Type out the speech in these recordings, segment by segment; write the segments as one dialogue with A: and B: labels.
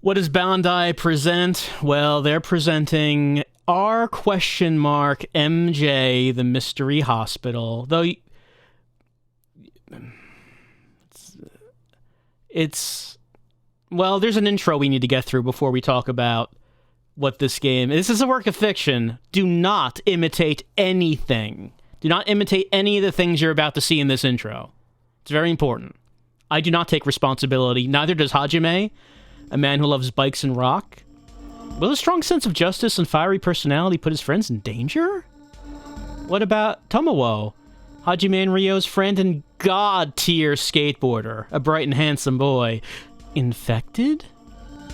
A: What does Bandai present? Well, they're presenting R question mark MJ, the Mystery Hospital. Though it's well, there's an intro we need to get through before we talk about what this game. This is a work of fiction. Do not imitate anything. Do not imitate any of the things you're about to see in this intro. It's very important. I do not take responsibility. Neither does Hajime, a man who loves bikes and rock. Will a strong sense of justice and fiery personality put his friends in danger? What about Tomowo, Hajime and Ryo's friend and god-tier skateboarder, a bright and handsome boy? Infected?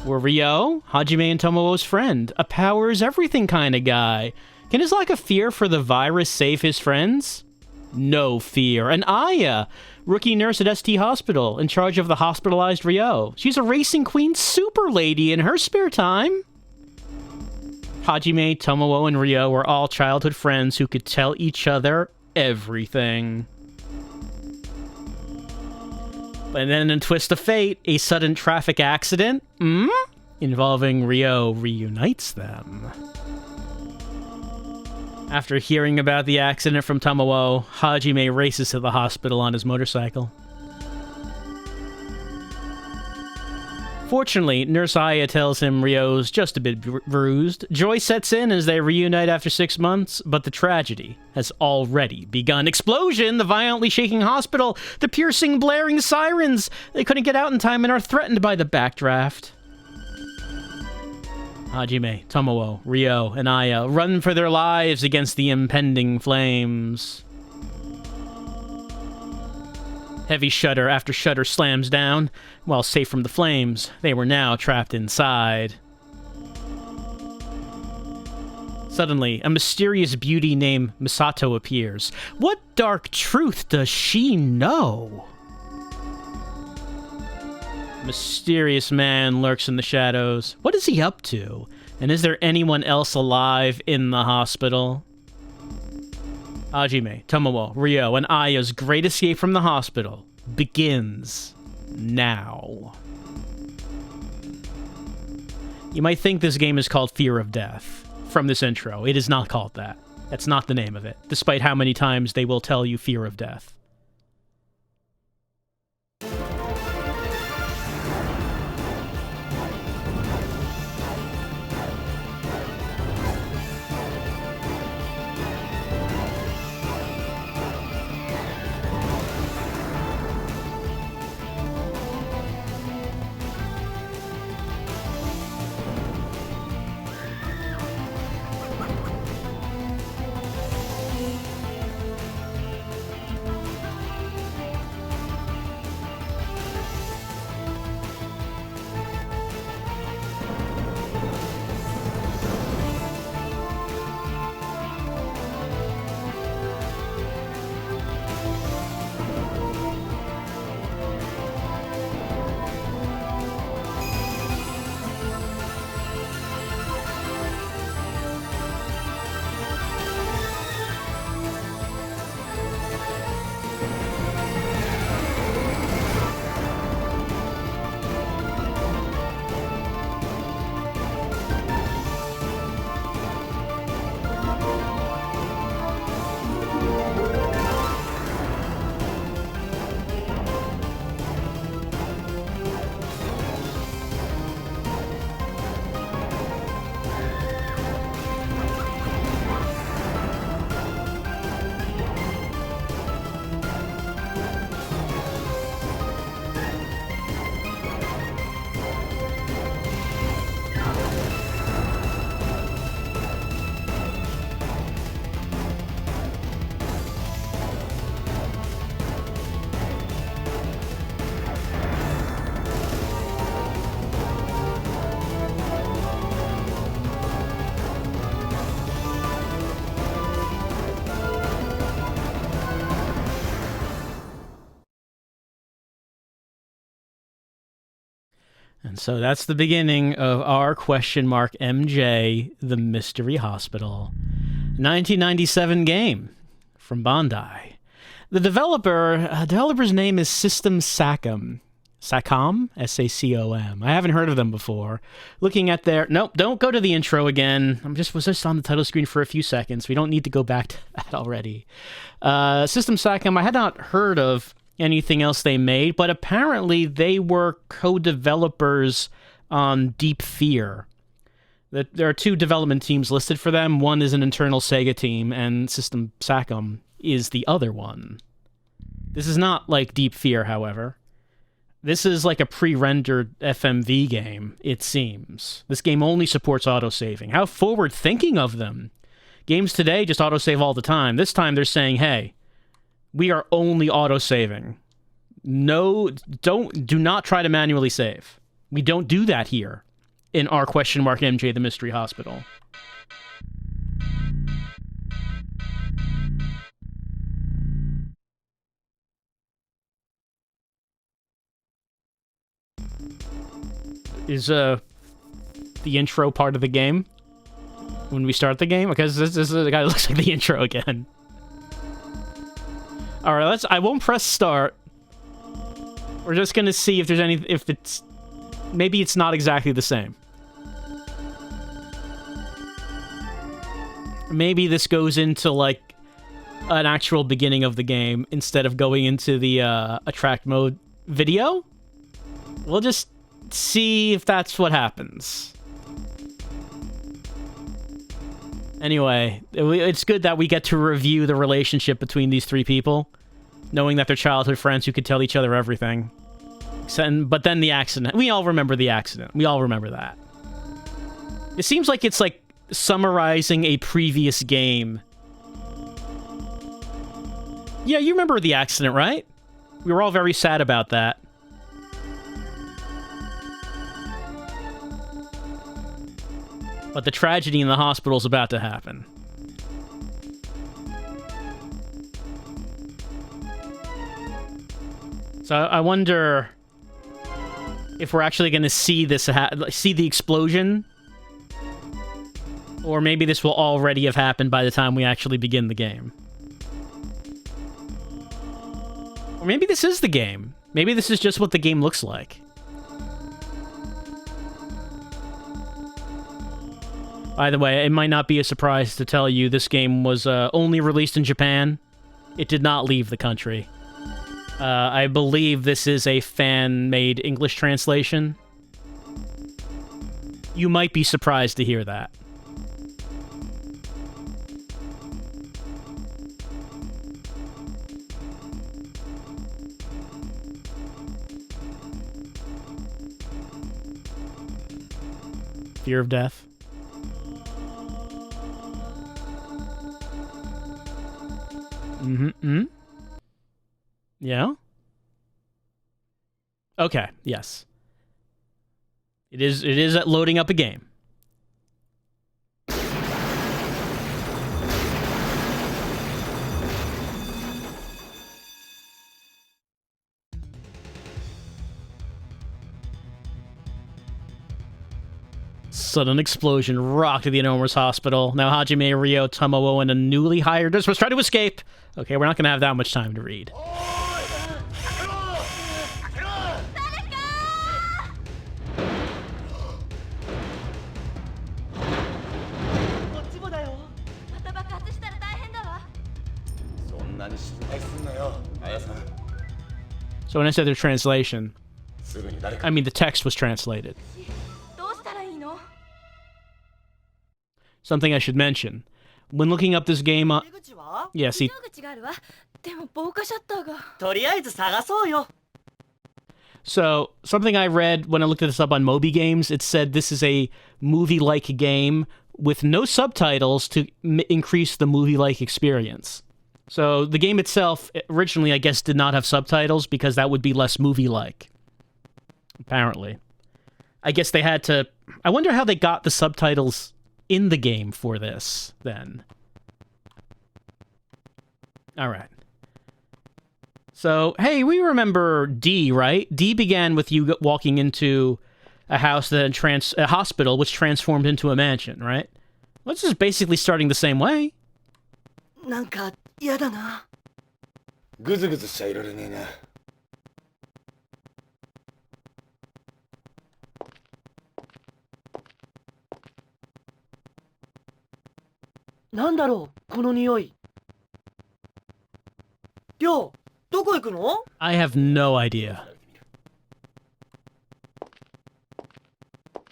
A: Or Ryo, Hajime and Tomowo's friend, a powers-everything kind of guy? Can his lack of fear for the virus save his friends? No fear. And Aya, rookie nurse at ST Hospital, in charge of the hospitalized Ryo. She's a racing queen super lady in her spare time. Hajime, Tomowo, and Ryo were all childhood friends who could tell each other everything. And then in a twist of fate, a sudden traffic accident involving Ryo reunites them. After hearing about the accident from Tomowo, Hajime races to the hospital on his motorcycle. Fortunately, Nurse Aya tells him Ryo's just a bit bruised. Joy sets in as they reunite after 6 months, but the tragedy has already begun. Explosion! The violently shaking hospital! The piercing, blaring sirens! They couldn't get out in time and are threatened by the backdraft. Hajime, Tomowo, Ryo, and Aya run for their lives against the impending flames. Heavy shutter after shutter slams down. While safe from the flames, they were now trapped inside. Suddenly, a mysterious beauty named Misato appears. What dark truth does she know? Mysterious man lurks in the shadows. What is he up to? And is there anyone else alive in the hospital? Hajime, Tomowo, Ryo, and Aya's great escape from the hospital begins now. You might think this game is called Fear of Death from this intro. It is not called that. That's not the name of it, despite how many times they will tell you Fear of Death. And so that's the beginning of R question mark MJ, the Mystery Hospital. 1997 game from Bandai. The developer's name is System Sachem. Sacom? S-A-C-O-M. I haven't heard of them before. Looking at their... Nope, don't go to the intro again. Was just on the title screen for a few seconds. We don't need to go back to that already. System Sacom, I had not heard of anything else they made, but apparently they were co-developers on Deep Fear. There are two development teams listed for them. One is an internal Sega team, and System Sacom is the other one. This is not like Deep Fear, however. This is like a pre-rendered FMV game, it seems. This game only supports autosaving. How forward-thinking of them. Games today just autosave all the time. This time they're saying, hey, we are only autosaving. No, do not try to manually save. We don't do that here in our MJ the Mystery Hospital. Is the intro part of the game when we start the game? Because this is the guy that looks like the intro again. All right, I won't press start. We're just gonna see if there's maybe it's not exactly the same. Maybe this goes into like an actual beginning of the game instead of going into the attract mode video. We'll just see if that's what happens. Anyway, it's good that we get to review the relationship between these three people, knowing that they're childhood friends who could tell each other everything. But then the accident. We all remember the accident. We all remember that. It seems like it's like summarizing a previous game. Yeah, you remember the accident, right? We were all very sad about that. But the tragedy in the hospital is about to happen. So I wonder if we're actually going to see this see the explosion, or maybe this will already have happened by the time we actually begin the game. Or maybe this is the game. Maybe this is just what the game looks like. By the way, it might not be a surprise to tell you this game was only released in Japan. It did not leave the country. I believe this is a fan-made English translation. You might be surprised to hear that. Fear of death. Mm-hmm. Yeah? Okay, yes. It is loading up a game. Sudden explosion rocked the enormous hospital. Now Hajime, Ryo, Tomoe, and a newly hired nurse must try to escape. Okay, we're not going to have that much time to read. So when I said their translation, I mean the text was translated. Something I should mention. When looking up this game... yeah, see... So, something I read when I looked this up on Moby Games, it said this is a movie-like game with no subtitles to increase the movie-like experience. So, the game itself, originally, I guess, did not have subtitles because that would be less movie-like. Apparently. I guess they had to... I wonder how they got the subtitles in the game for this, then. Alright. So, hey, we remember D, right? D began with you walking into a house, a hospital, which transformed into a mansion, right? Well, this is basically starting the same way. What?
B: なんか、嫌だな。ぐずぐずしちゃいられねえな。なんだろう、この匂い。りょう、どこ行くの？
A: I have no idea.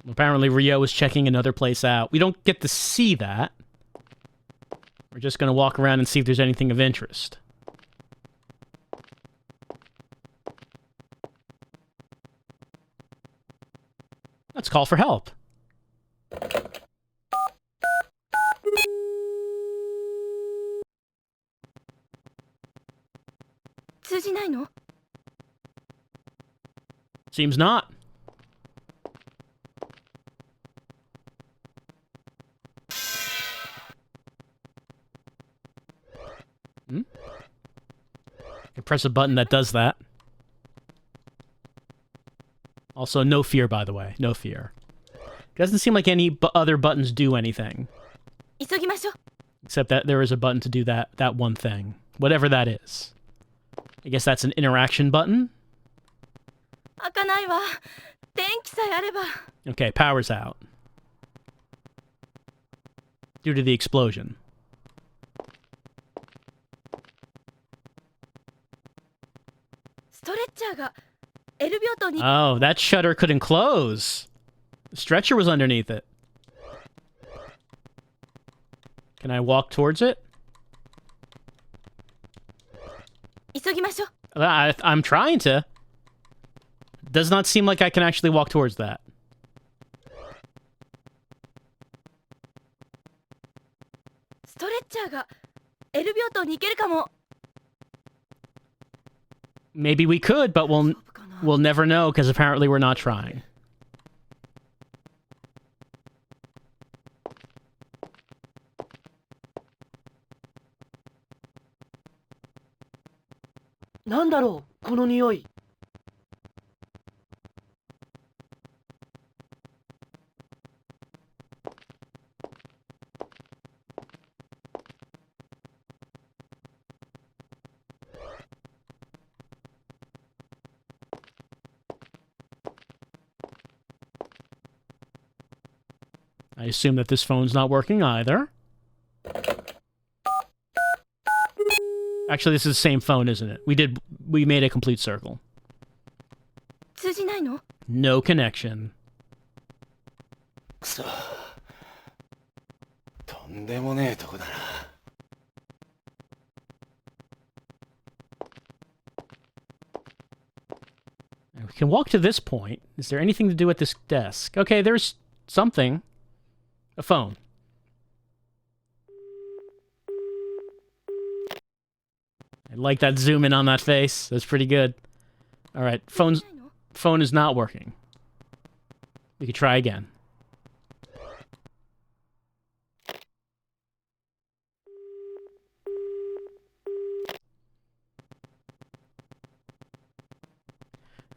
A: Apparently Rio is checking another place out. We don't get to see that. We're just gonna walk around and see if there's anything of interest. Let's call for help.
C: 通じないの？
A: Seems not. Hmm? You press a button that does that. Also, no fear, by the way. No fear. Doesn't seem like any other buttons do anything.
C: 急ぎましょう。
A: Except that there is a button to do that one thing. Whatever that is. I guess that's an interaction button?
C: 開かないわ。電気さえあれば。
A: Okay, power's out. Due to the explosion.
C: ストレッチャーが L 病棟に。
A: Oh, that shutter couldn't close. The stretcher was underneath it. Can I walk towards it?
C: 急ぎましょう。
A: I'm trying to. Does not seem like I can actually walk towards that.
C: ストレッチャーが L 病棟に行けるかも。
A: Maybe we could, but we'll never know because apparently we're not trying.
B: なんだろう、この匂い。
A: I assume that this phone's not working either. Actually, this is the same phone, isn't it? We made a complete circle.
C: 通じないの？
A: No connection.
D: くそ、とんでもねえとこだな。
A: We can walk to this point. Is there anything to do at this desk? Okay, there's something. A phone. I like that zoom in on that face. That's pretty good. All right, phone is not working. We could try again.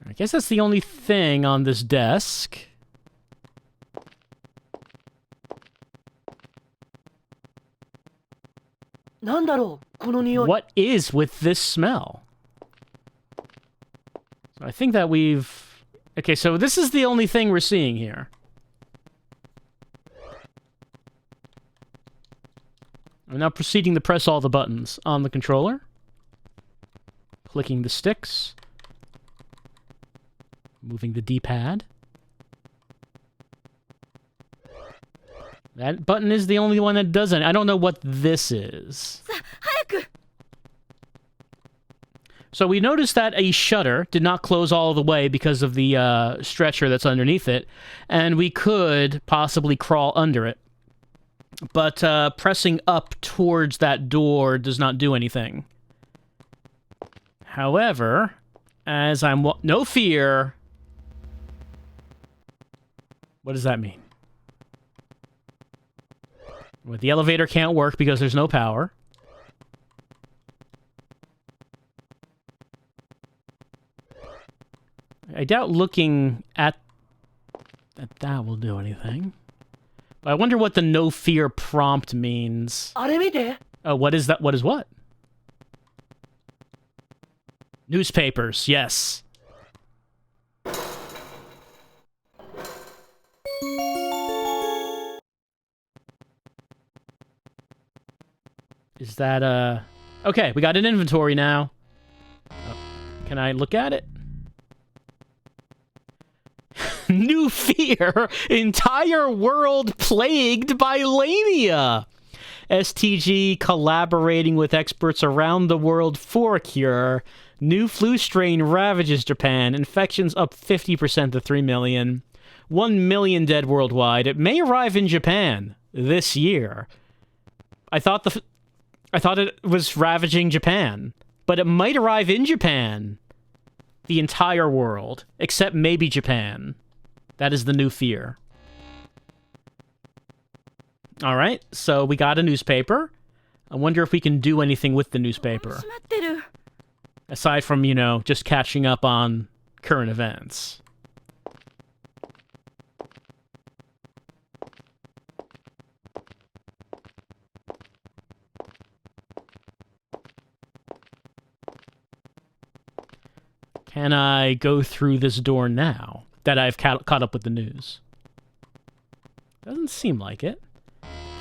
A: I guess that's the only thing on this desk. What is with this smell? So I think that we've... Okay, so this is the only thing we're seeing here. I'm now proceeding to press all the buttons on the controller. Clicking the sticks. Moving the D-pad. That button is the only one that doesn't. I don't know what this is.
C: さあ、早く。
A: So we noticed that a shutter did not close all the way because of the stretcher that's underneath it, and we could possibly crawl under it. But pressing up towards that door does not do anything. However, as I'm... No fear! What does that mean? Well, the elevator can't work because there's no power. I doubt looking at that will do anything. But I wonder what the no fear prompt means. Oh, what is that? What is what? Newspapers, yes. Is that, Okay, we got an inventory now. Oh, can I look at it? New fear! Entire world plagued by Lania! STG collaborating with experts around the world for a cure. New flu strain ravages Japan. Infections up 50% to 3 million. 1 million dead worldwide. It may arrive in Japan this year. I thought it was ravaging Japan, but it might arrive in Japan. The entire world, except maybe Japan. That is the new fear. All right, so we got a newspaper. I wonder if we can do anything with the newspaper.
C: 閉まってる。
A: Aside from, you know, just catching up on current events. Can I go through this door now that I've caught up with the news? Doesn't seem like it.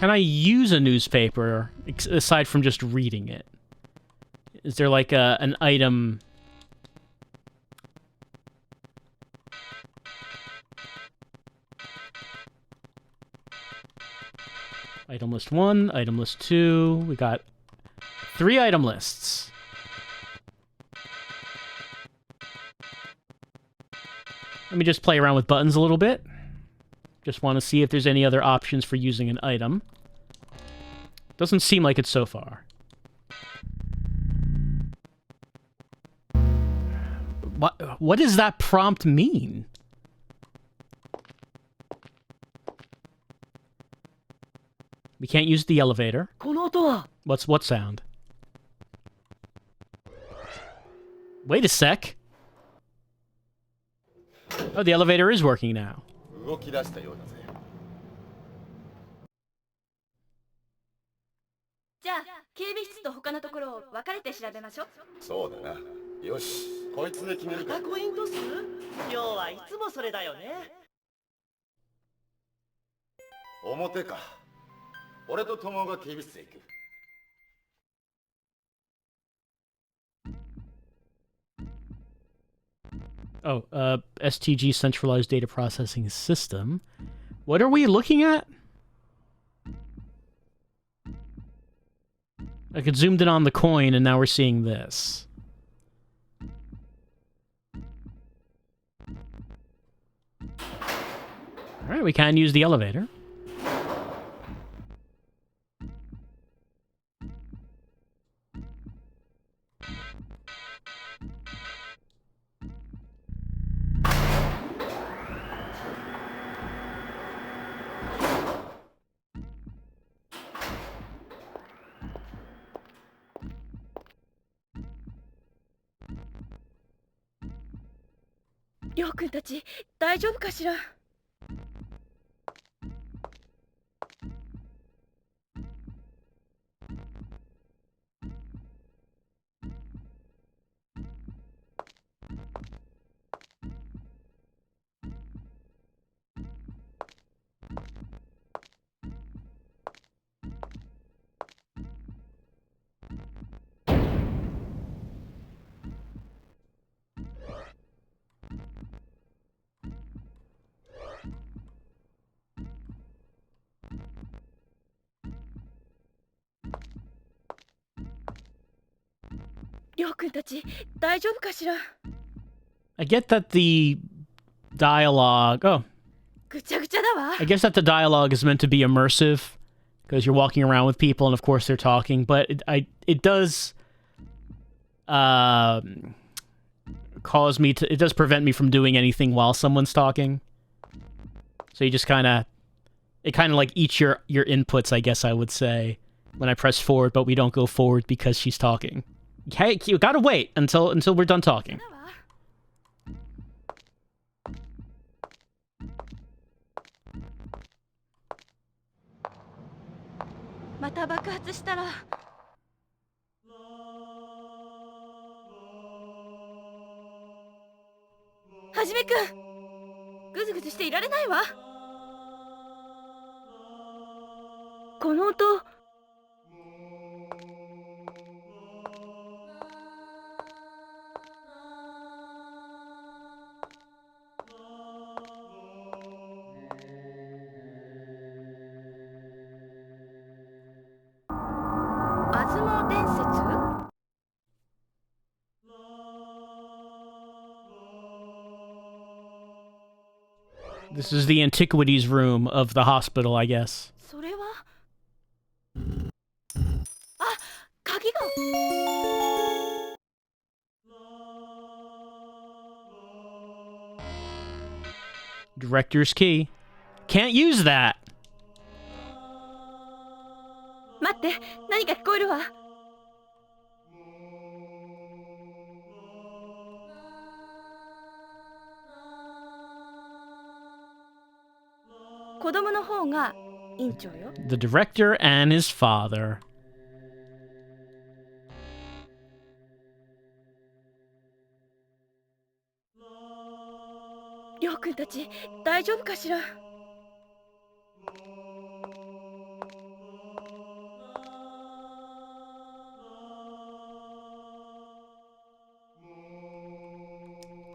A: Can I use a newspaper aside from just reading it? Is there like an item? Item list 1, item list 2. We got 3 item lists. Let me just play around with buttons a little bit. Just want to see if there's any other options for using an item. Doesn't seem like it so far. What does that prompt mean? We can't use the elevator.
B: この音は
A: What sound? Wait a sec. Oh, the elevator is working now.
D: 動き出したようだぜ。
C: じゃあ警備室と他のところを分かれて調べましょう。
D: そうだな。よし、こいつで決めるか。
B: またコイントス？今日はいつもそれだよね。
D: 表か。俺と友が警備室へ行く。
A: Oh, STG centralized data processing system. What are we looking at? I could zoomed in on the coin and now we're seeing this. Alright, we can use the elevator.
C: Ryo-kun りょうくんたち大丈夫かしら。りょうくんたち大丈夫かしら。
A: I get that the dialogue... Oh,
C: ぐちゃぐちゃだわ。
A: I guess that the dialogue is meant to be immersive because you're walking around with people and of course they're talking, but it does cause me to... It does prevent me from doing anything while someone's talking. So you just kind of... It kind of like eats your inputs, I guess I would say, when I press forward, but we don't go forward because she's talking. Hey, you gotta wait until we're done talking.
C: だわ。また爆発したら。はじめくん、ぐずぐずしていられないわ。この音。伝説？
A: This is the antiquities room of the hospital, I guess.
C: それはあ、鍵が
A: Director's key. Can't use that!
C: 待って、何か聞こえるわ。子供の方が院長よ。
A: The director and his father.
C: りょうくんたち大丈夫かしら。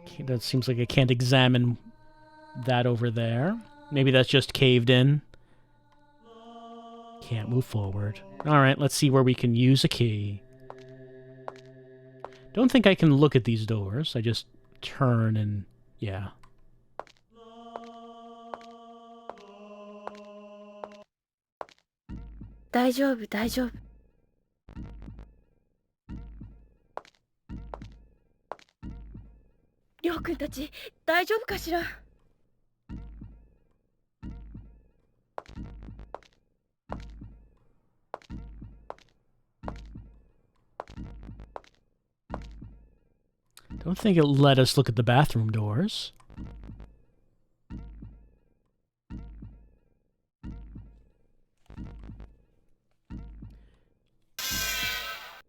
A: Okay, that seems like I can't examine that over there. Maybe that's just caved in. Can't move forward. Alright, let's see where we can use a key. Don't think I can look at these doors. I just turn and... yeah.
C: 大丈夫大丈夫。りょうくんたち大丈夫かしら。
A: Don't think it'll let us look at the bathroom doors.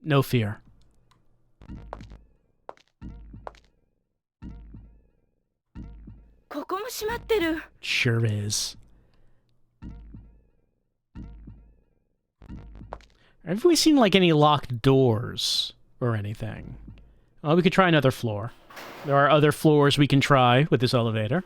A: No fear.
C: ここも閉まってる。
A: Sure is. Have we seen, like, any locked doors or anything? Well, we could try another floor. There are other floors we can try with this elevator.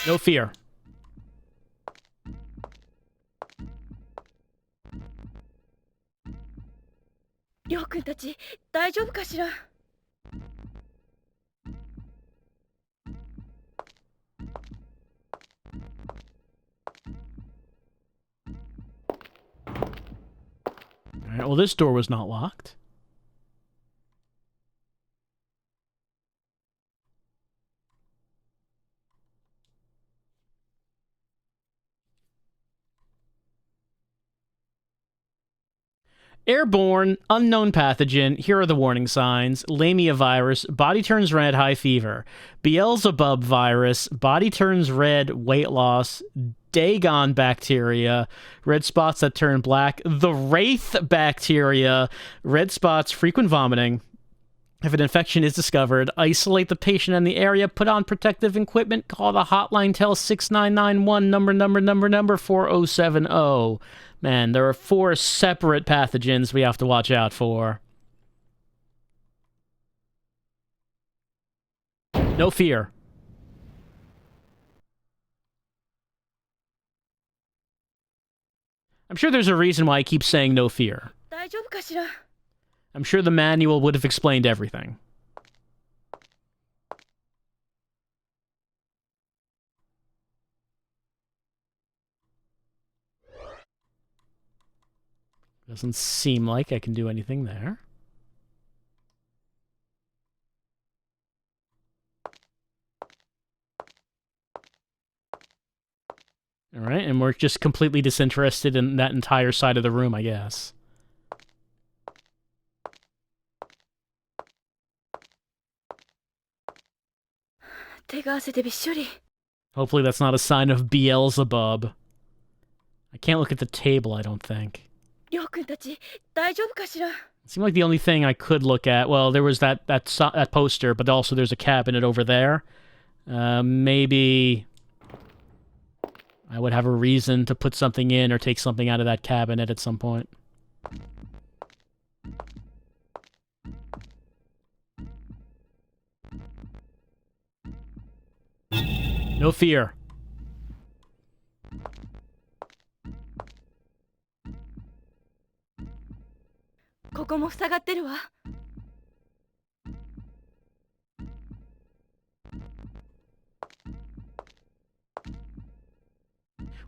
A: No fear.
C: りょうくんたち大丈夫かしら。
A: Alright, well, this door was not locked. Airborne, unknown pathogen. Here are the warning signs. Lamia virus, body turns red, high fever. Beelzebub virus, body turns red, weight loss. Dagon bacteria, red spots that turn black. The Wraith bacteria, red spots, frequent vomiting. If an infection is discovered, isolate the patient and the area, put on protective equipment, call the hotline, tell 6991, number 4070. Man, there are 4 separate pathogens we have to watch out for. No fear. I'm sure there's a reason why I keep saying no fear.
C: 大丈夫かしら。
A: I'm sure the manual would have explained everything. Doesn't seem like I can do anything there. Alright, and we're just completely disinterested in that entire side of the room, I guess. Hopefully that's not a sign of Beelzebub. I can't look at the table, I don't think.
C: りょうくんたち大丈夫かしら。
A: It seemed like the only thing I could look at, well, there was that poster, but also there's a cabinet over there. Maybe I would have a reason to put something in or take something out of that cabinet at some point. No fear.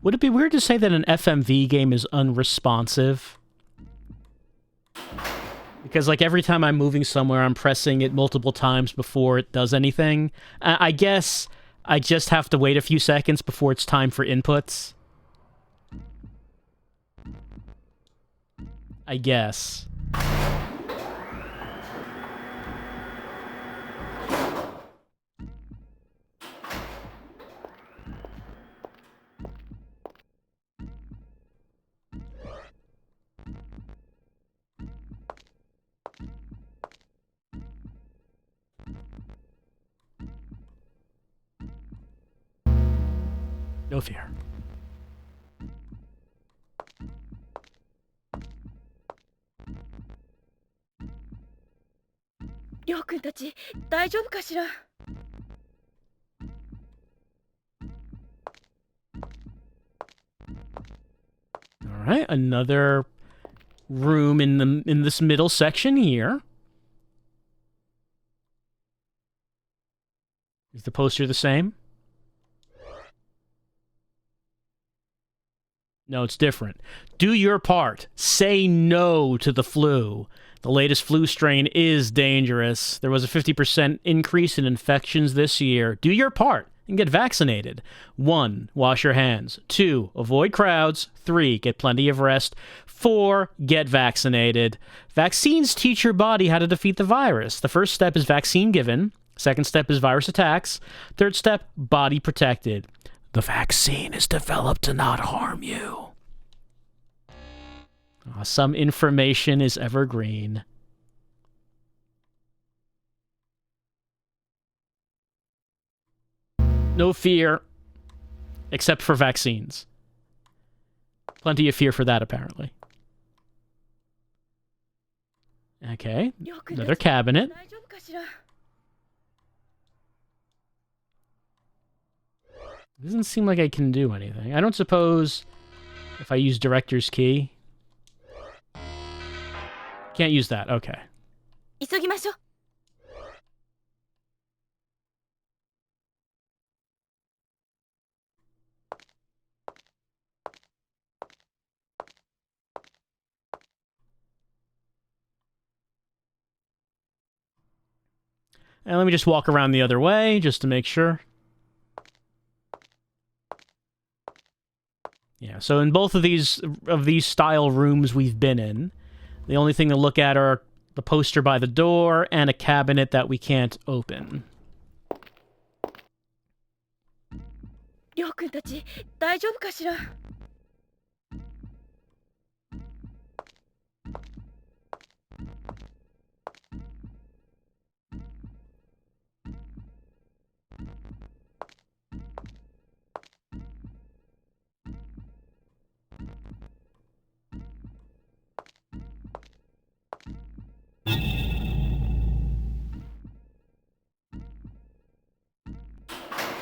A: Would it be weird to say that an FMV game is unresponsive? Because, like, every time I'm moving somewhere, I'm pressing it multiple times before it does anything. I guess I just have to wait a few seconds before it's time for inputs. I guess. No fear.
C: Ryo-kun たち、大丈夫かしら?
A: All right, another room in this middle section here. Is the poster the same? No, it's different. Do your part. Say no to the flu. The latest flu strain is dangerous. There was a 50% increase in infections this year. Do your part and get vaccinated. 1. Wash your hands. 2. Avoid crowds. 3. Get plenty of rest. 4. Get vaccinated. Vaccines teach your body how to defeat the virus. The first step is vaccine given. Second step is virus attacks. Third step, body protected. The vaccine is developed to not harm you. Some information is evergreen. No fear, except for vaccines. Plenty of fear for that, apparently. Okay, another cabinet. Doesn't seem like I can do anything. I don't suppose if I use director's key. Can't use that. Okay.
C: 急ぎましょう.
A: And let me just walk around the other way just to make sure. Yeah, so in both of these style rooms we've been in, the only thing to look at are the poster by the door and a cabinet that we can't open.
C: Ryo-kun たち、大丈夫かしら?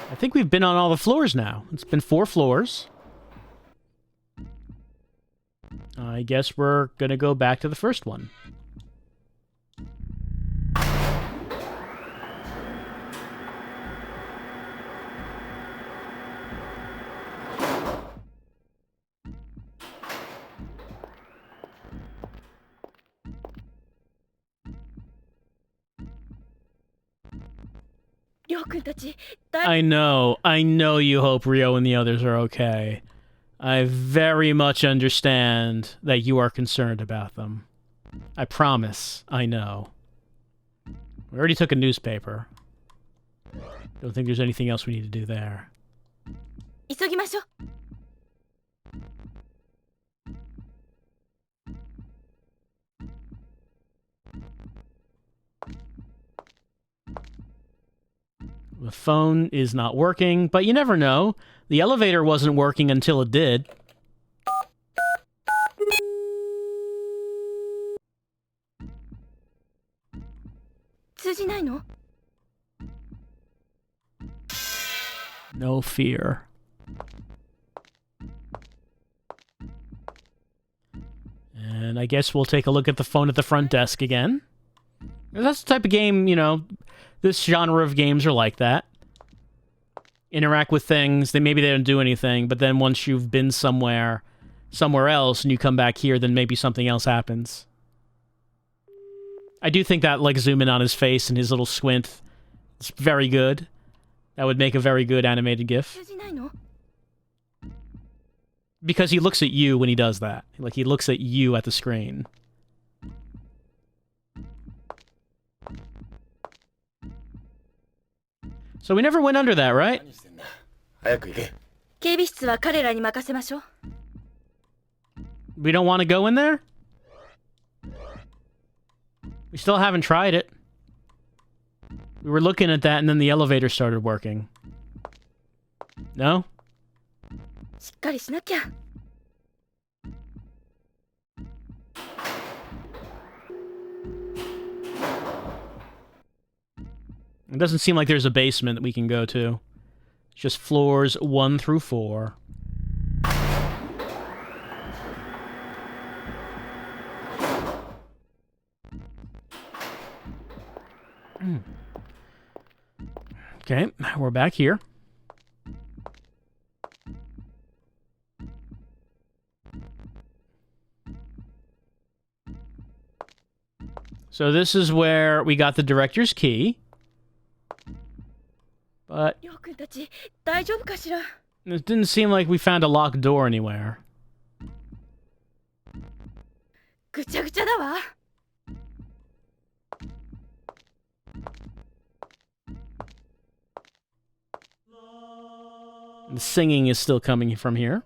A: I think we've been on all the floors now. It's been 4 floors. I guess we're gonna go back to the first one. I know you hope Ryo and the others are okay. I very much understand that you are concerned about them. I promise, I know. We already took a newspaper. Don't think there's anything else we need to do there.
C: 急ぎましょう.
A: The phone is not working, but you never know. The elevator wasn't working until it did. No fear. And I guess we'll take a look at the phone at the front desk again. That's the type of game, you know, this genre of games are like that. Interact with things, maybe they don't do anything, but then once you've been somewhere else, and you come back here, then maybe something else happens. I do think that, like, zoom in on his face and his little squint, it's very good. That would make a very good animated GIF. Because he looks at you when he does that. Like, he looks at you at the screen. So we never went under that, right? We don't want to go in there? We still haven't tried it. We were looking at that and then the elevator started working. No? It doesn't seem like there's a basement that we can go to. It's just floors 1 through 4. Okay, we're back here. So this is where we got the director's key. But it didn't seem like we found a locked door anywhere. The singing is still coming from here.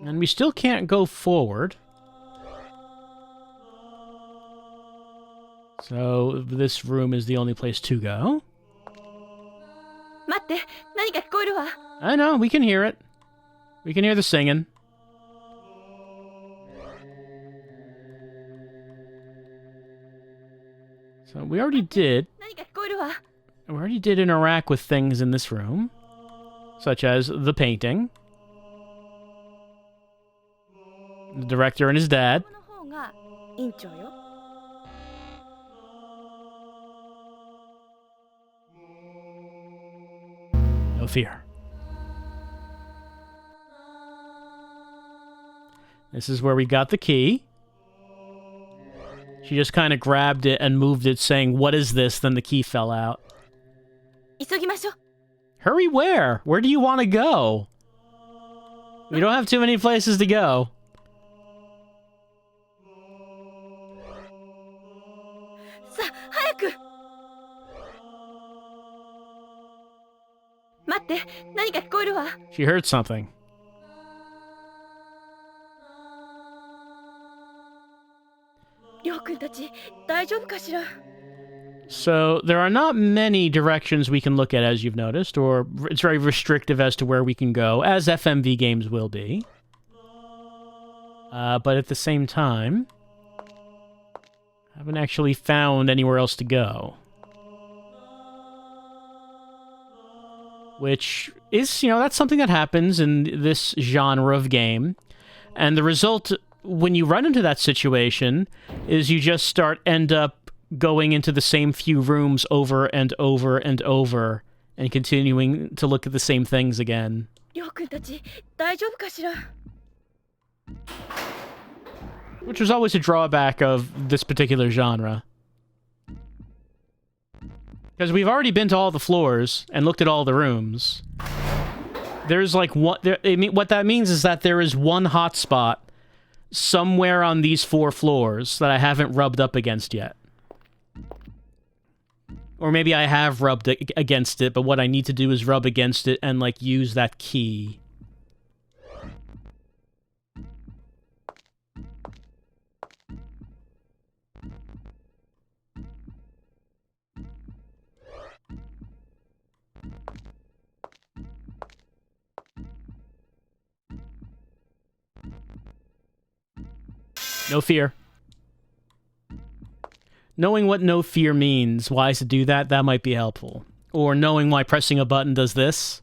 A: And we still can't go forward. So this room is the only place to go. I know, we can hear it. We can hear the singing. So we already did interact with things in this room, such as the painting, the director and his dad. No fear. This is where we got the key. She just kind of grabbed it and moved it, saying, "What is this?" Then the key fell out. Hurry where? Where do you want to go? We don't have too many places to go. She heard something. So, there are not many directions we can look at, as you've noticed, or it's very restrictive as to where we can go, as FMV games will be. But at the same time, I haven't actually found anywhere else to go. Which is, you know, that's something that happens in this genre of game. And the result, when you run into that situation, is you just end up going into the same few rooms over and over and over, and continuing to look at the same things again. Which was always a drawback of this particular genre. Because we've already been to all the floors and looked at all the rooms. There's like one. What that means is that there is one hotspot somewhere on these 4 floors that I haven't rubbed up against yet. Or maybe I have rubbed against it, but what I need to do is rub against it and, like, use that key. No fear. Knowing what no fear means, why does it do that, that might be helpful. Or knowing why pressing a button does this,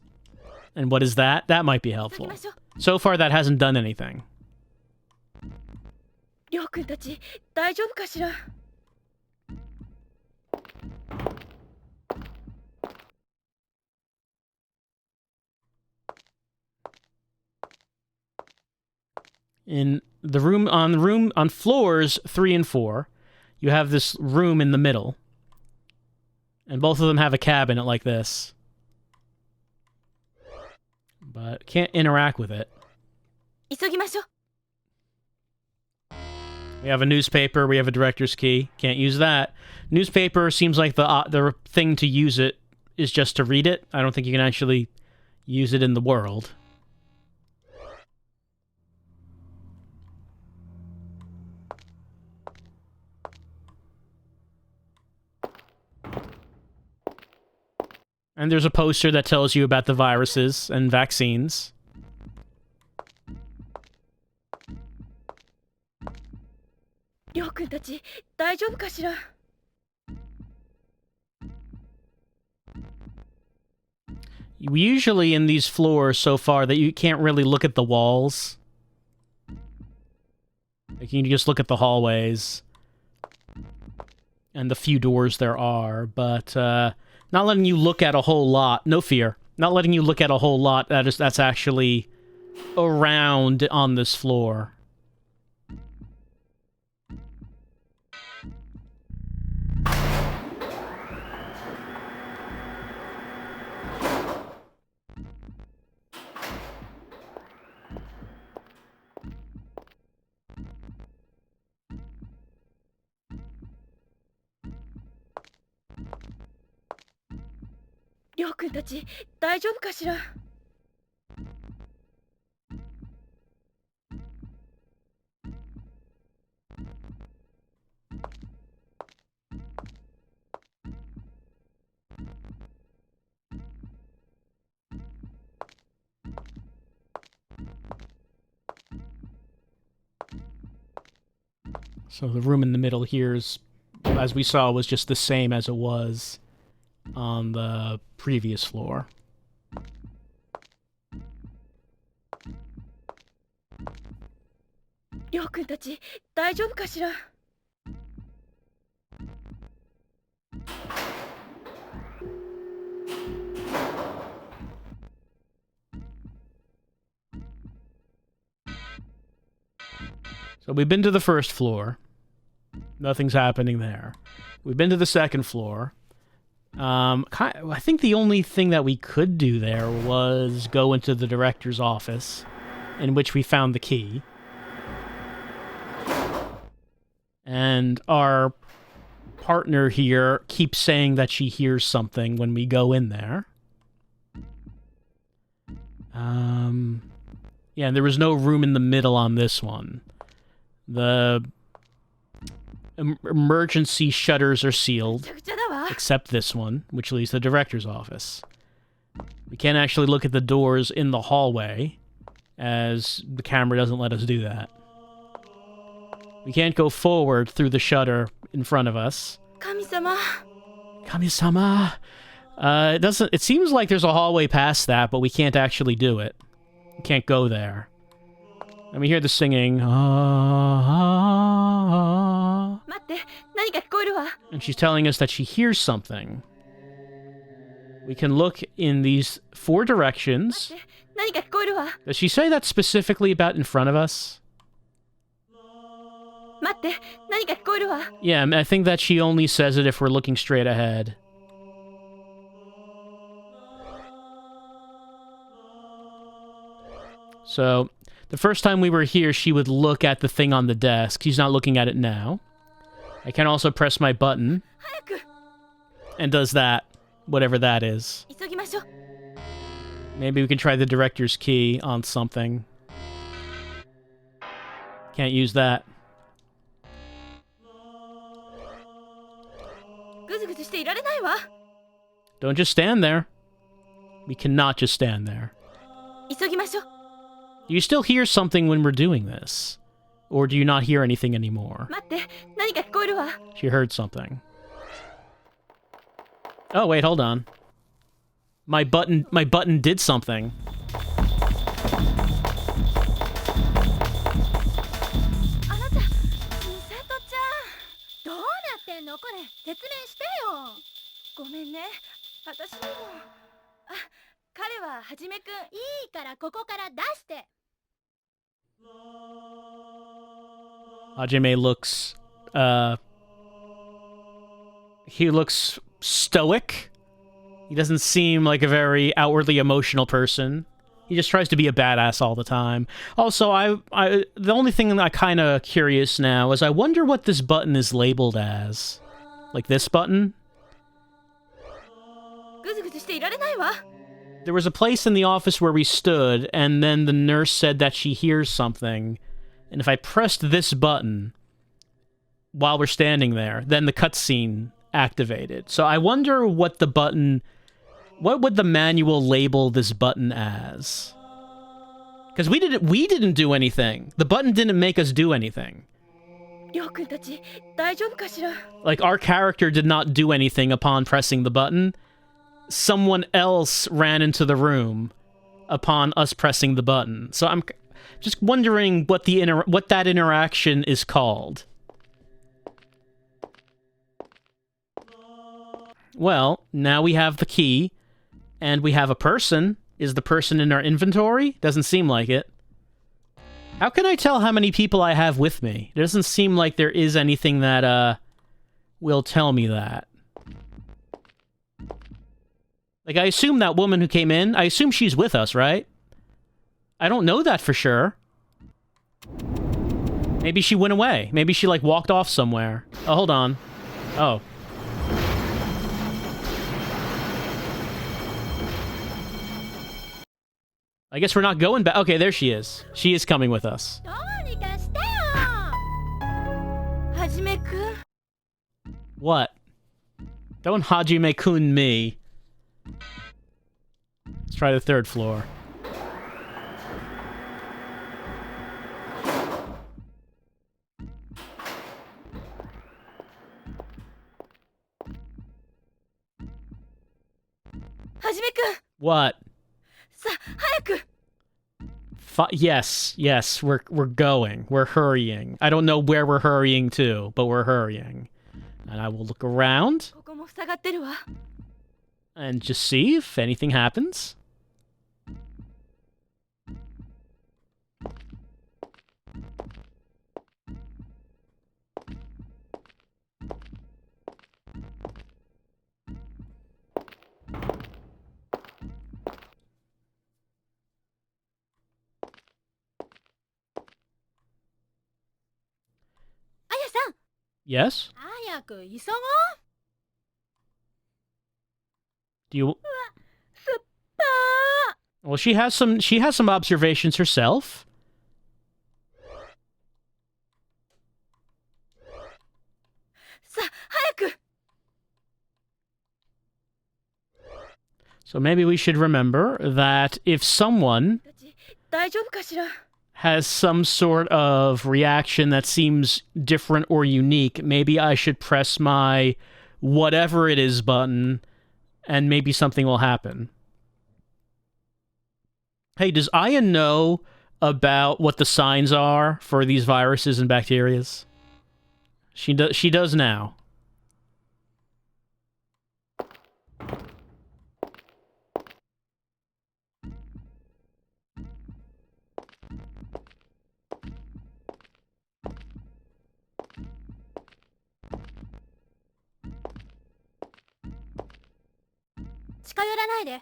A: and what is that, that might be helpful. So far, that hasn't done anything.
C: りょうくんたち大丈夫かしら。
A: In the room on floors 3 and 4, you have this room in the middle. And both of them have a cabinet like this. But can't interact with it.
C: 急ぎましょう。
A: We have a newspaper, we have a director's key. Can't use that. Newspaper seems like the thing to use it is just to read it. I don't think you can actually use it in the world. And there's a poster that tells you about the viruses and vaccines. Usually in these floors so far that you can't really look at the walls. Like you can just look at the hallways and the few doors there are, but not letting you look at a whole lot. No fear. Not letting you look at a whole lot that's actually around on this floor. So the room in the middle here is, as we saw, was just the same as it was on the previous floor. So we've been to the first floor. Nothing's happening there. We've been to the second floor. I think the only thing that we could do there was go into the director's office, in which we found the key. And our partner here keeps saying that she hears something when we go in there. Yeah, and there was no room in the middle on this one. The emergency shutters are sealed, except this one, which leads to the director's office. We can't actually look at the doors in the hallway, as the camera doesn't let us do that. We can't go forward through the shutter in front of us.
C: Kami-sama.
A: Kami-sama. It seems like there's a hallway past that, but we can't actually do it. We can't go there. And we hear the singing. And she's telling us that she hears something. We can look in these 4 directions. Does she say that specifically about in front of us? Yeah, I think that she only says it if we're looking straight ahead. So, the first time we were here, she would look at the thing on the desk. She's not looking at it now. I can also press my button. And does that, whatever that is. Maybe we can try the director's key on something. Can't use that. Don't just stand there. We cannot just stand there. You still hear something when we're doing this. Or do you not hear anything anymore?
C: 待って、何か聞こえるわ。
A: She heard something. Oh, wait, hold on. My button did something.
C: あなた、美里ちゃん。どうなってんのこれ、説明してよ。ごめんね、私にも。あ、彼ははじめくん。いいからここから出して。
A: Hajime looks, he looks stoic. He doesn't seem like a very outwardly emotional person. He just tries to be a badass all the time. Also, the only thing I'm kind of curious now is I wonder what this button is labeled as. Like this button?
C: ぐずぐずしていられないわ。
A: There was a place in the office where we stood, and then the nurse said that she hears something. And if I pressed this button while we're standing there, then the cutscene activated. So I wonder what the button... What would the manual label this button as? Because we didn't do anything. The button didn't make us do anything.
C: りょうくんたち、大丈夫かしら。
A: Like, our character did not do anything upon pressing the button. Someone else ran into the room upon us pressing the button. So I'm just wondering what that interaction is called. Well, now we have the key, and we have a person. Is the person in our inventory? Doesn't seem like it. How can I tell how many people I have with me? It doesn't seem like there is anything that, will tell me that. Like, I assume that woman who came in, I assume she's with us, right? I don't know that for sure. Maybe she went away. Maybe she, like, walked off somewhere. Oh, hold on. Oh. I guess we're not going back. Okay, there she is. She is coming with us.
C: どうにかしてよ。はじめくん。
A: What? Don't Hajime-kun me. Let's try the third floor. What?
C: さ、早く。
A: Yes, we're going. We're hurrying. I don't know where we're hurrying to, but we're hurrying. And I will look around
C: ここも塞がってるわ。
A: and just see if anything happens. Yes?
C: 早く急ごう。
A: Do you...
C: すった
A: Well, she has some observations herself.
C: さ、早く。
A: So maybe we should remember that if someone
C: たち、大丈夫かしら。
A: has some sort of reaction that seems different or unique, maybe I should press my whatever it is button and maybe something will happen. Hey, does Aya know about what the signs are for these viruses and bacterias? She does now.
C: "近寄らないで。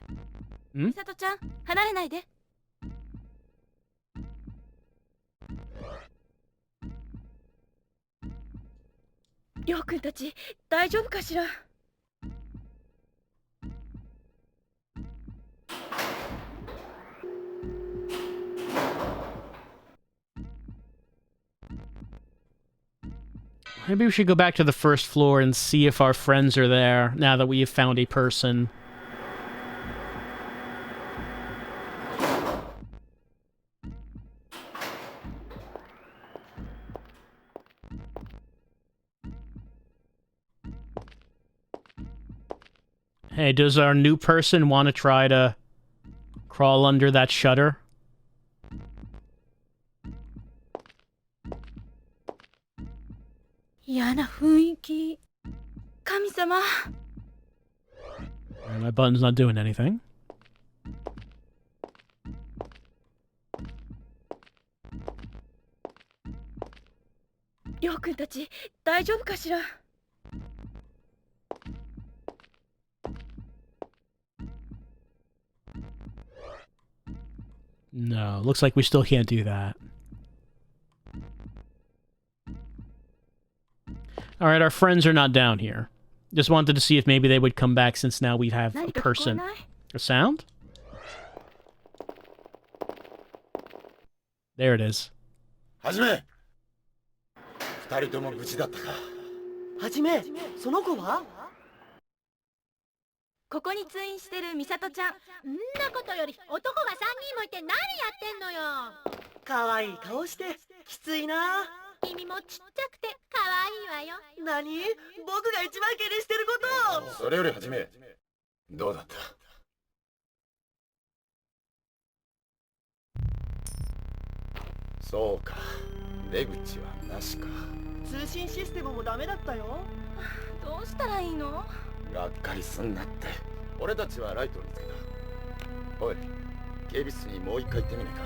C: 美里ちゃん、離れないで。りょうくんたち、大丈夫かしら。
A: Maybe we should go back to the first floor and see if our friends are there, now that we have found a person. Hey, does our new person want to try to crawl under that shutter? My button's not doing anything. No, looks like we still can't do that. Alright, our friends are not down here. Just wanted to see if maybe they would come back since now we have a person. A sound? There it is.
D: はじめ二人とも無事だったか。
B: はじめ、その子は？
C: ここに通院してる美里ちゃん。んなことより男が3人もいて何やってんのよ。
B: 可愛い顔してきついな。
C: 君もちっちゃくて可愛いわよ。
B: 何？僕が一番気にしてること。
D: それよりはじめどうだった？そうか、出口はなしか。
B: 通信システムもダメだったよ。
C: どうしたらいいの？
D: がっかりすんなって。俺たちはライトを見つけた。おい、警備室にもう一回行ってみねえか。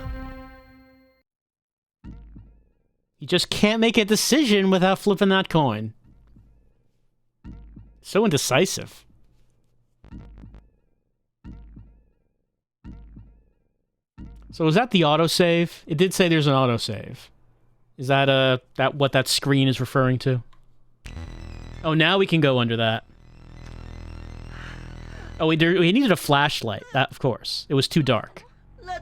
A: You just can't make a decision without flipping that coin. So indecisive. So is that the autosave? It did say there's an autosave. Is that what that screen is referring to? Oh, now we can go under that. Oh, we needed a flashlight. That, of course. It was too dark.
B: ラ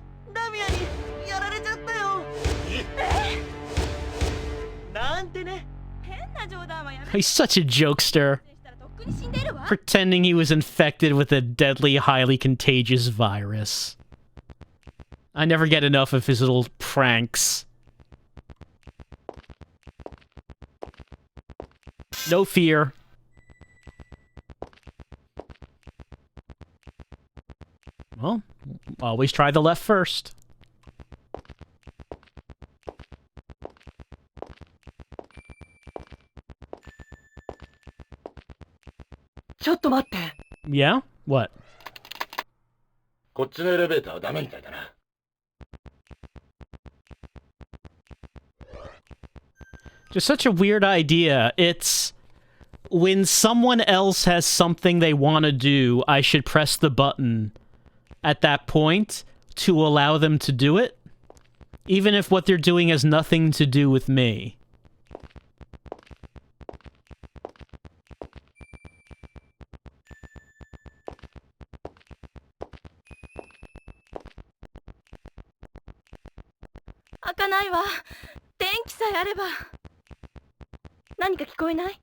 B: ミアにやられちゃったよ。なんてね。
C: 変な冗談はやめ
A: He's such a jokester.
C: したらとっくに死んでるわ。
A: Pretending he was infected with a deadly, highly contagious virus. I never get enough of his little pranks. No fear. Well, always try the left first.
B: ちょっと待って。
A: Yeah? What?
D: こっちのエレベーターはダメみたいだな。
A: Just such a weird idea. It's when someone else has something they want to do, I should press the button at that point to allow them to do it, even if what they're doing has nothing to do with me.
C: Not 開かないわ。電気さえあれば。何か聞こえない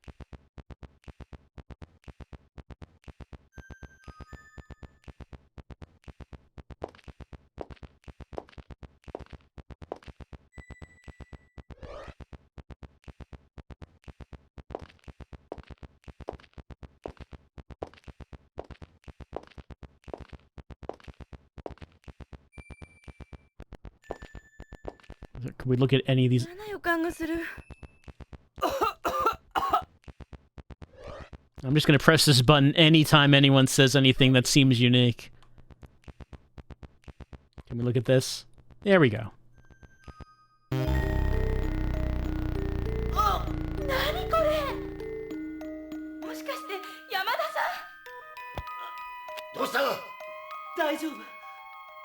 C: ？Can
A: we look at any of these?
C: 嫌な予感がする。
A: I'm just gonna press this button anytime anyone says anything that seems unique. Can we look at this? There we go.
C: 何これ？もしかして山田さん？
D: どうした
B: 大丈夫。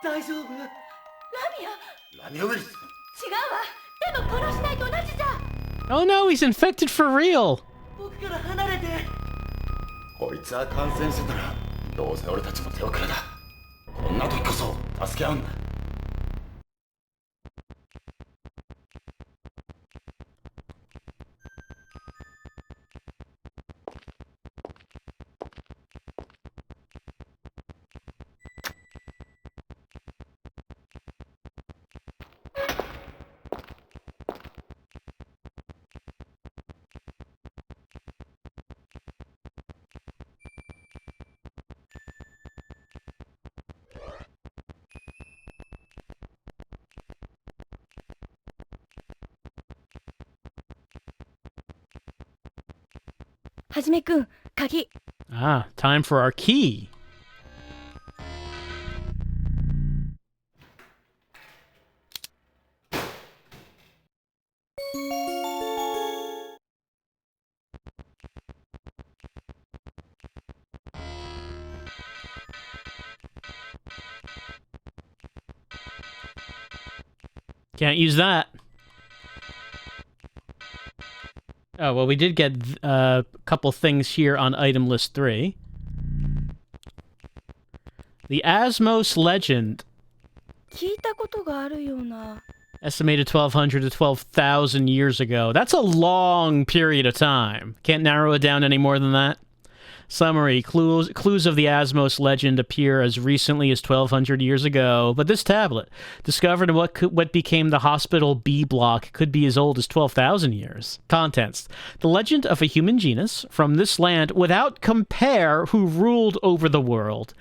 B: 大丈夫。
C: ラミア？
D: ラミオウイルス。
C: 違うわ。でも殺しないと同じじゃ。
A: Oh no, he's infected for real!
B: 僕から離れて。
D: こいつは感染してたらどうせ俺たちも手遅れだ。こんな時こそ助け合うんだ。
C: はじめくん、鍵。
A: Ah, time for our key. Can't use that. Oh, well, we did get a couple things here on item list 3. The Asmos legend.
C: 聞いたことがあるような。
A: Estimated 1200 to 12,000 years ago. That's a long period of time. Can't narrow it down any more than that. Summary. Clues of the Asmos legend appear as recently as 1200 years ago, but this tablet, discovered in what became the Hospital B block, could be as old as 12,000 years. Contents. The legend of a human genus from this land without compare who ruled over the world.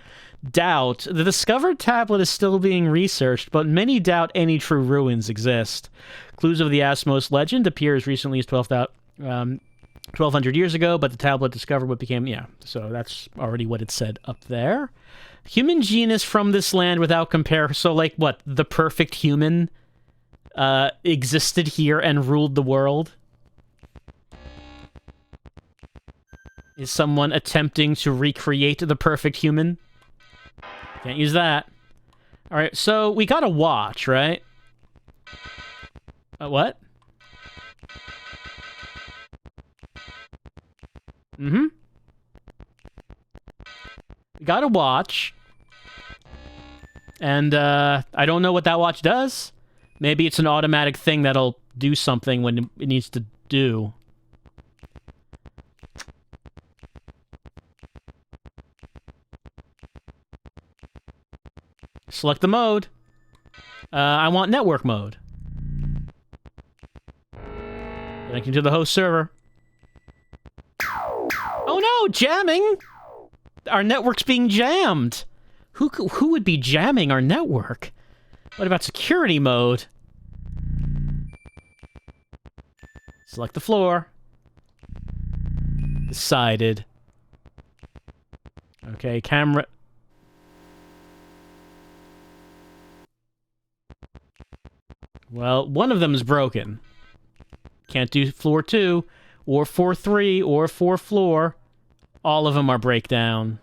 A: Doubt. The discovered tablet is still being researched, but many doubt any true ruins exist. Clues of the Asmos legend appear as recently as 1200 years ago, but the tablet discovered what became... Yeah, so that's already what it said up there. Human genus from this land without compare. So, like, what? The perfect human existed here and ruled the world? Is someone attempting to recreate the perfect human? Can't use that. Alright, so we got a watch, right? What? Mm-hmm. We got a watch. And, I don't know what that watch does. Maybe it's an automatic thing that'll do something when it needs to do. Select the mode. I want network mode. Connecting to the host server. Oh no, jamming! Our network's being jammed. Who would be jamming our network? What about security mode? Select the floor. Decided. Okay, camera... Well, one of them is broken. Can't do floor 2, or floor 3, or 4 floor. All of them are breakdown.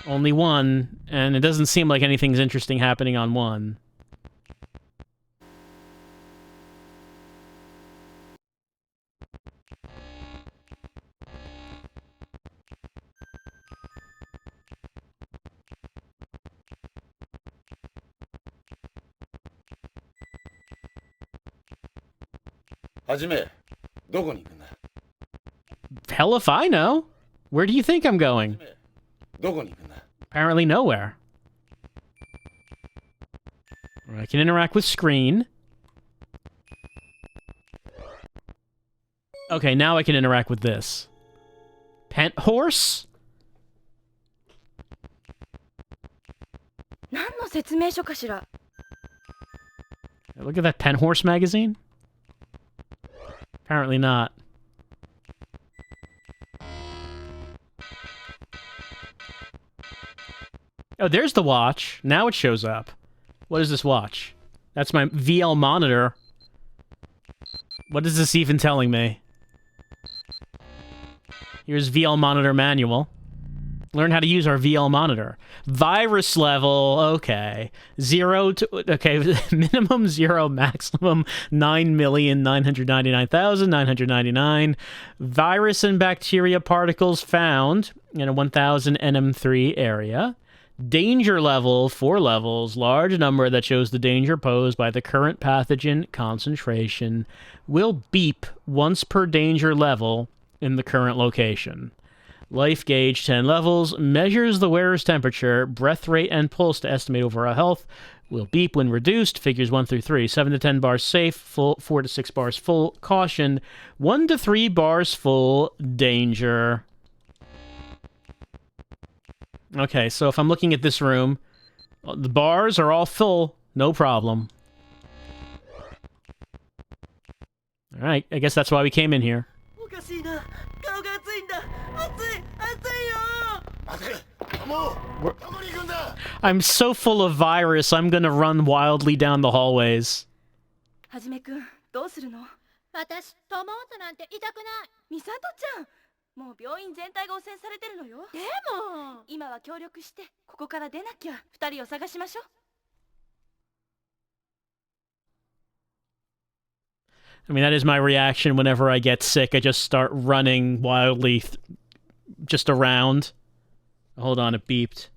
A: Only one, and it doesn't seem like anything's interesting happening on one.
D: Hajime, どこに行くんだ?
A: Hell if I know. Where do you think I'm going?
D: どこに行くんだ?
A: Apparently nowhere. I can interact with screen. Okay, now I can interact with this. Pent horse?
C: 何の説明書かしら?
A: Look at that Pen Horse magazine. Apparently not. Oh, there's the watch. Now it shows up. What is this watch? That's my VL monitor. What is this even telling me? Here's VL monitor manual. Learn how to use our VL monitor. Virus level, okay. 0 to, okay, minimum 0, maximum 9,999,999. Virus and bacteria particles found in a 1000 nm3 area. Danger level, 4 levels, large number that shows the danger posed by the current pathogen concentration. Will beep once per danger level in the current location. Life gauge, 10 levels, measures the wearer's temperature, breath rate, and pulse to estimate overall health. Will beep when reduced, figures 1 through 3. 7 to 10 bars safe, full, 4 to 6 bars full, caution. 1 to 3 bars full, danger. Okay, so if I'm looking at this room, the bars are all full, no problem. All right, I guess that's why we came in here.
B: おかしいな。顔が熱いんだ。熱い、熱いよ。
D: 待て、もうどこに行くんだ。
A: I'm so full of virus, I'm gonna run wildly down the hallways.
C: はじめくんどうするの？私トモートなんて痛くない。ミサトちゃん、もう病院全体が汚染されてるのよ。でも今は協力してここから出なきゃ。二人を探しましょう。
A: I mean, that is my reaction whenever I get sick. I just start running wildly just around. Hold on, it beeped.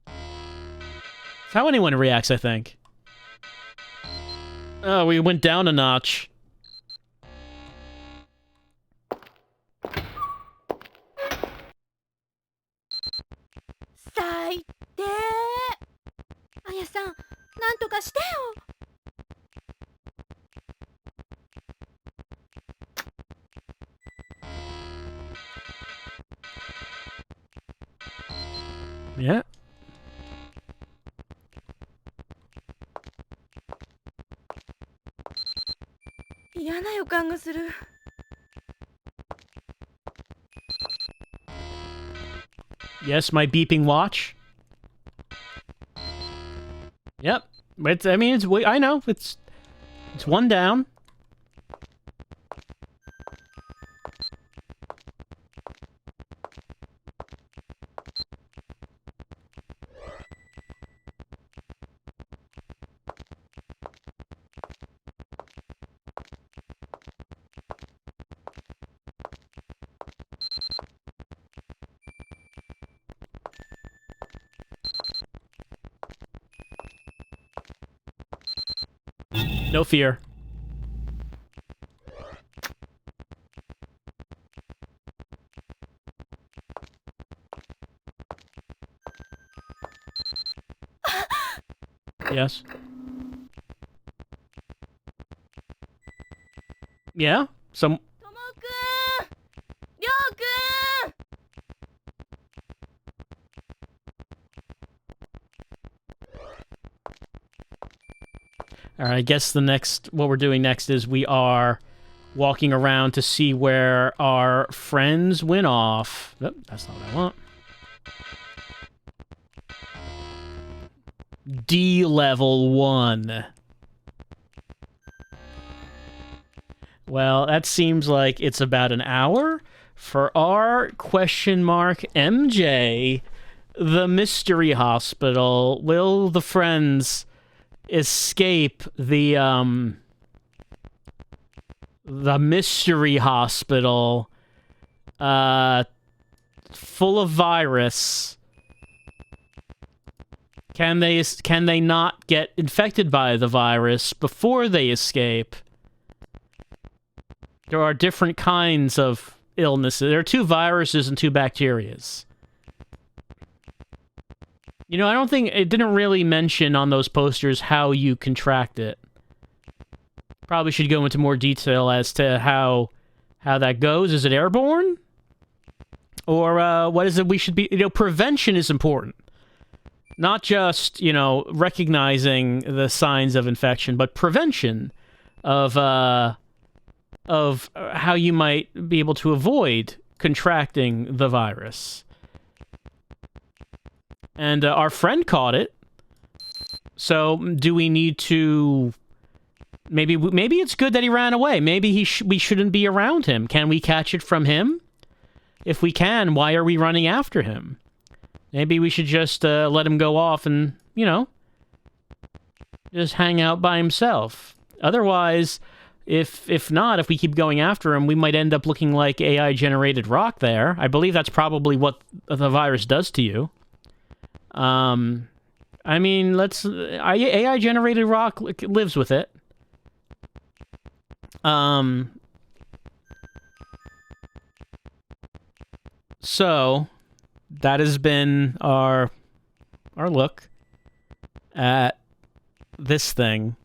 A: That's how anyone reacts, I think. Oh, we went down a notch. Yeah. Yes, my beeping watch. Yep. I mean, it's. I know. It's one down. No fear. Yes. Yeah? Some...
C: トモくん、りょうくん。
A: Alright, I guess what we're doing next is we are walking around to see where our friends went off. Nope, that's not what I want. D level 1. Well, that seems like it's about an hour for our question mark MJ, the mystery hospital. Will the friends escape the mystery hospital full of virus? Can they not get infected by the virus before they escape? There are different kinds of illnesses. There are 2 viruses and 2 bacterias. You know, I don't think it didn't really mention on those posters how you contract it. Probably should go into more detail as to how that goes. Is it airborne? Or what is it we should be... You know, prevention is important. Not just, you know, recognizing the signs of infection, but prevention of how you might be able to avoid contracting the virus. And our friend caught it. So do we need to... Maybe it's good that he ran away. Maybe we shouldn't be around him. Can we catch it from him? If we can, why are we running after him? Maybe we should just let him go off and, you know, just hang out by himself. Otherwise, if we keep going after him, we might end up looking like AI-generated rock there. I believe that's probably what the virus does to you. I mean, AI-generated rock lives with it. So that has been our look at this thing.